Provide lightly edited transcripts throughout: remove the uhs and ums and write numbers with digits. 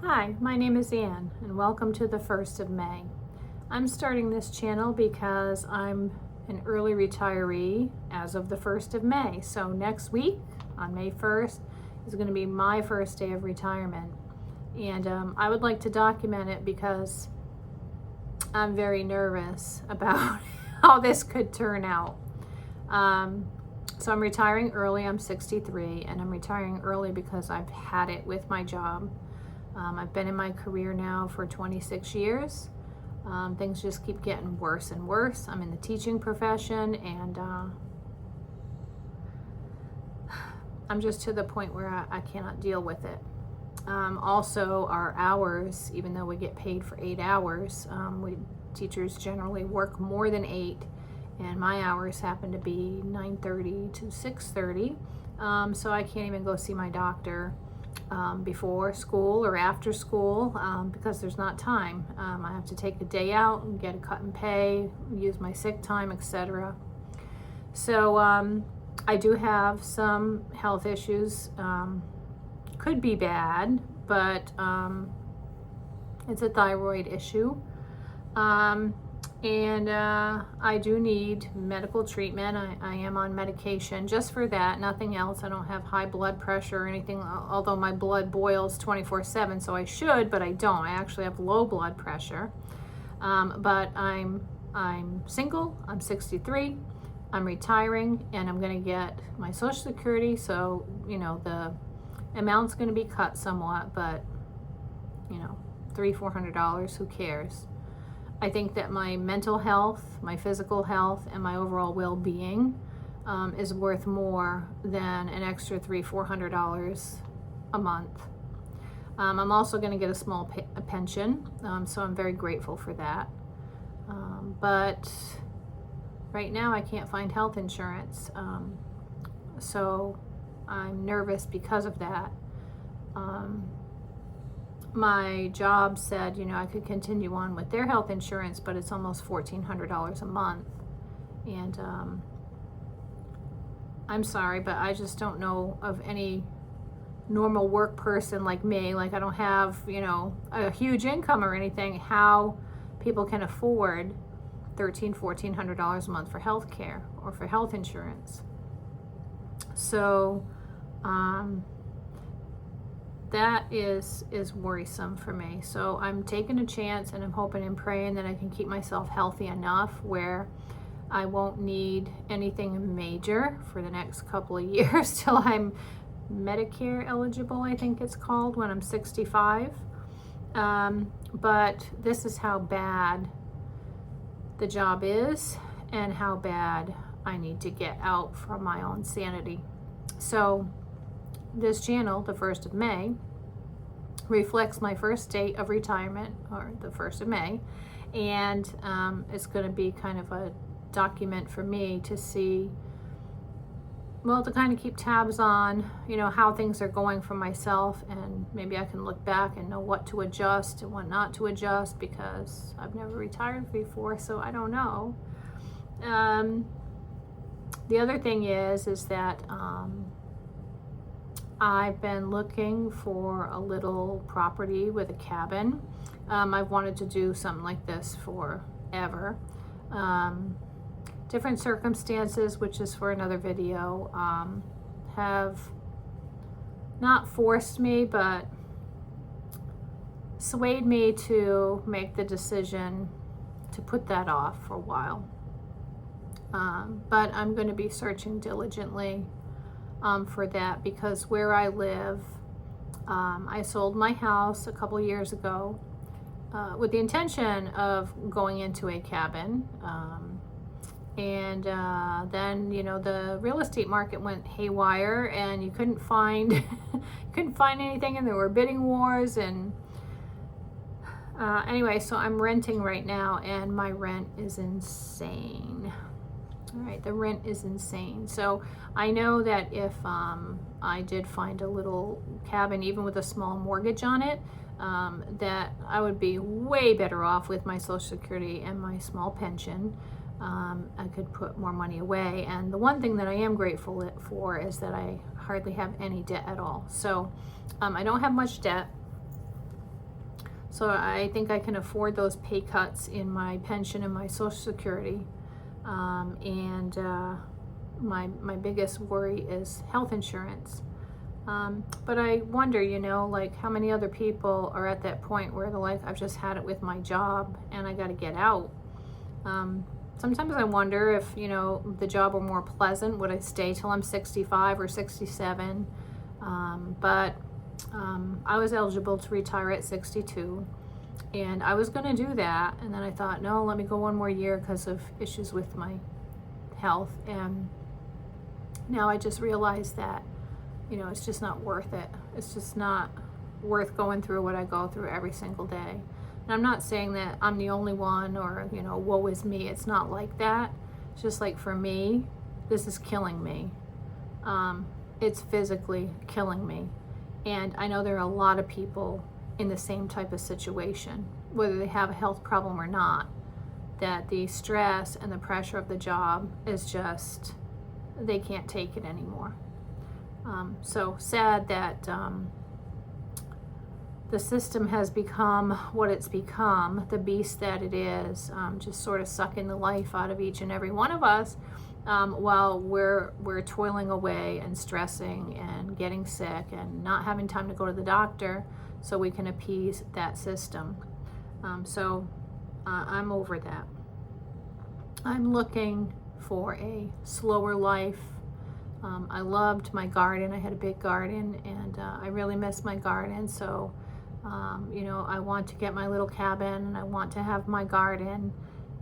Hi, my name is Ann, and welcome to the 1st of May. I'm starting this channel because I'm an early retiree as of the 1st of May. So next week, on May 1st, is going to be my first day of retirement. And I would like to document it because I'm very nervous about how this could turn out. So I'm retiring early. I'm 63, and I'm retiring early because I've had it with my job. I've been in my career now for 26 years. Things just keep getting worse and worse. I'm in the teaching profession, and I'm just to the point where I cannot deal with it. Also, our hours, even though we get paid for 8 hours, teachers generally work more than 8, and my hours happen to be 9:30 to 6:30. So I can't even go see my doctor before school or after school because there's not time. I have to take a day out and get a cut and pay, use my sick time, etc. So I do have some health issues. Could be bad, but it's a thyroid issue. And I do need medical treatment. I am on medication just for that, nothing else. I don't have high blood pressure or anything, although my blood boils 24/7, so I should, but I don't. I actually have low blood pressure. But I'm single, I'm 63, I'm retiring, and I'm gonna get my Social Security, so, you know, the amount's gonna be cut somewhat, but, you know, $300-400, who cares? I think that my mental health, my physical health, and my overall well-being is worth more than an extra $300-400 a month. I'm also going to get a small pension, so I'm very grateful for that. But right now I can't find health insurance, so I'm nervous because of that. My job said, you know, I could continue on with their health insurance, but it's almost $1,400 a month. And I'm sorry, but I just don't know of any normal work person like me. Like, I don't have, you know, a huge income or anything, how people can afford $1,300-1,400 a month for health care or for health insurance. So, that is worrisome for me. So I'm taking a chance, and I'm hoping and praying that I can keep myself healthy enough where I won't need anything major for the next couple of years till I'm Medicare eligible, I think it's called, when I'm 65. But this is how bad the job is and how bad I need to get out for my own sanity. So this channel, the 1st of May, reflects my first date of retirement, or the 1st of May, and it's going to be kind of a document for me to see, well, to kind of keep tabs on, you know, how things are going for myself, and maybe I can look back and know what to adjust and what not to adjust, because I've never retired before, so I don't know. The other thing is that I've been looking for a little property with a cabin. I've wanted to do something like this forever. Different circumstances, which is for another video, have not forced me, but swayed me to make the decision to put that off for a while. But I'm going to be searching diligently for that, because where I live, I sold my house a couple years ago with the intention of going into a cabin, and then, you know, the real estate market went haywire, and you couldn't find anything, and there were bidding wars, and anyway, so I'm renting right now, and my rent is insane. All right, the rent is insane. So I know that if I did find a little cabin, even with a small mortgage on it, that I would be way better off with my Social Security and my small pension. I could put more money away. And the one thing that I am grateful for is that I hardly have any debt at all. So I don't have much debt. So I think I can afford those pay cuts in my pension and my Social Security. And my biggest worry is health insurance. But I wonder, you know, like how many other people are at that point where they're like, I've just had it with my job and I got to get out. Sometimes I wonder if, you know, the job were more pleasant, would I stay till I'm 65 or 67? But I was eligible to retire at 62, and I was going to do that. And then I thought, no, let me go one more year because of issues with my health. And now I just realized that, you know, it's just not worth it. It's just not worth going through what I go through every single day. And I'm not saying that I'm the only one or, you know, woe is me. It's not like that. It's just like for me, this is killing me. It's physically killing me. And I know there are a lot of people in the same type of situation, whether they have a health problem or not, that the stress and the pressure of the job is just, they can't take it anymore. So sad that the system has become what it's become, the beast that it is, just sort of sucking the life out of each and every one of us, while we're toiling away and stressing and getting sick and not having time to go to the doctor so we can appease that system. So I'm over that. I'm looking for a slower life. I loved my garden. I had a big garden, and I really miss my garden. So, you know, I want to get my little cabin, and I want to have my garden,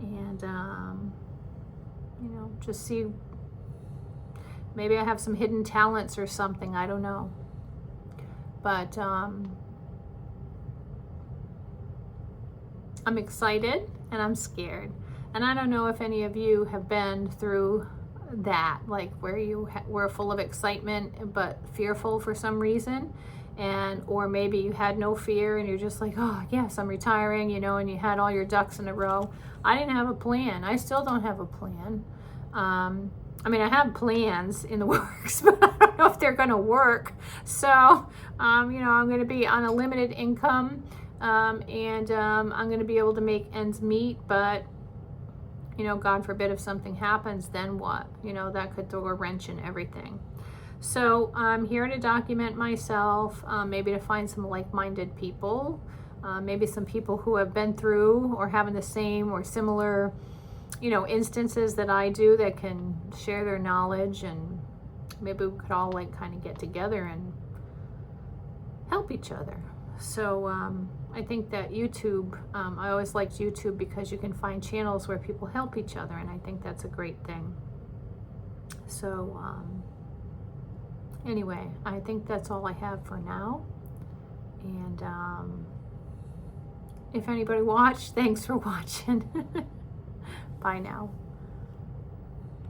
and, you know, just see, maybe I have some hidden talents or something. I don't know. But I'm excited and I'm scared. And I don't know if any of you have been through that, like where you were full of excitement but fearful for some reason, and or maybe you had no fear and you're just like, oh yes, I'm retiring, you know, and you had all your ducks in a row. I didn't have a plan. I still don't have a plan. I mean, I have plans in the works, but I don't know if they're going to work. So, you know, I'm going to be on a limited income, and I'm going to be able to make ends meet, but you know, God forbid if something happens, then what? You know, that could throw a wrench in everything. So I'm here to document myself, maybe to find some like-minded people, maybe some people who have been through or having the same or similar, you know, instances that I do, that can share their knowledge, and maybe we could all like kind of get together and help each other. So I think that YouTube, I always liked YouTube because you can find channels where people help each other, and I think that's a great thing. So anyway, I think that's all I have for now. And if anybody watched, thanks for watching. Bye now.